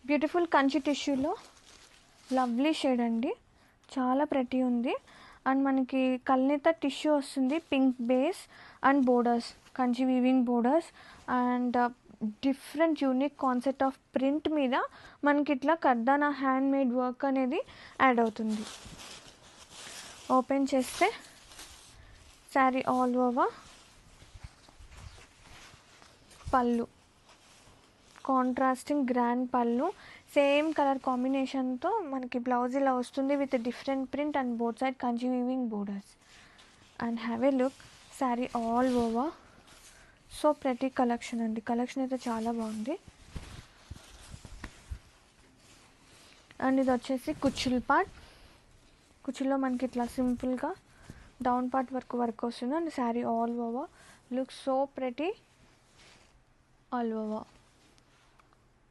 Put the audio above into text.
Beautiful Kanchi టిష్యూలో lovely shade అండి, చాలా ప్రతి ఉంది. అండ్ మనకి కల్నేత టిష్యూ వస్తుంది, pink base and borders, Kanchi weaving borders and different unique concept of print మీద మనకి ఇట్లా కర్దానా హ్యాండ్ మేడ్ వర్క్ అనేది యాడ్ అవుతుంది. ఓపెన్ చేస్తే శారీ ఆల్ ఓవర్ పళ్ళు, కాంట్రాస్టింగ్ గ్రాండ్ పళ్ళు, సేమ్ కలర్ కాంబినేషన్తో మనకి బ్లౌజ్ ఇలా వస్తుంది with different print and both side Kanchi weaving borders. And have a look, sari all over so ప్రతి కలెక్షన్ అండి, కలెక్షన్ అయితే చాలా బాగుంది. అండ్ ఇది వచ్చేసి కుచ్చుల్ పార్ట్, కుచ్చుల్లో మనకి ఇట్లా సింపుల్గా డౌన్ పార్ట్ వరకు వర్క్ వస్తుంది. And sari all over look so pretty all over.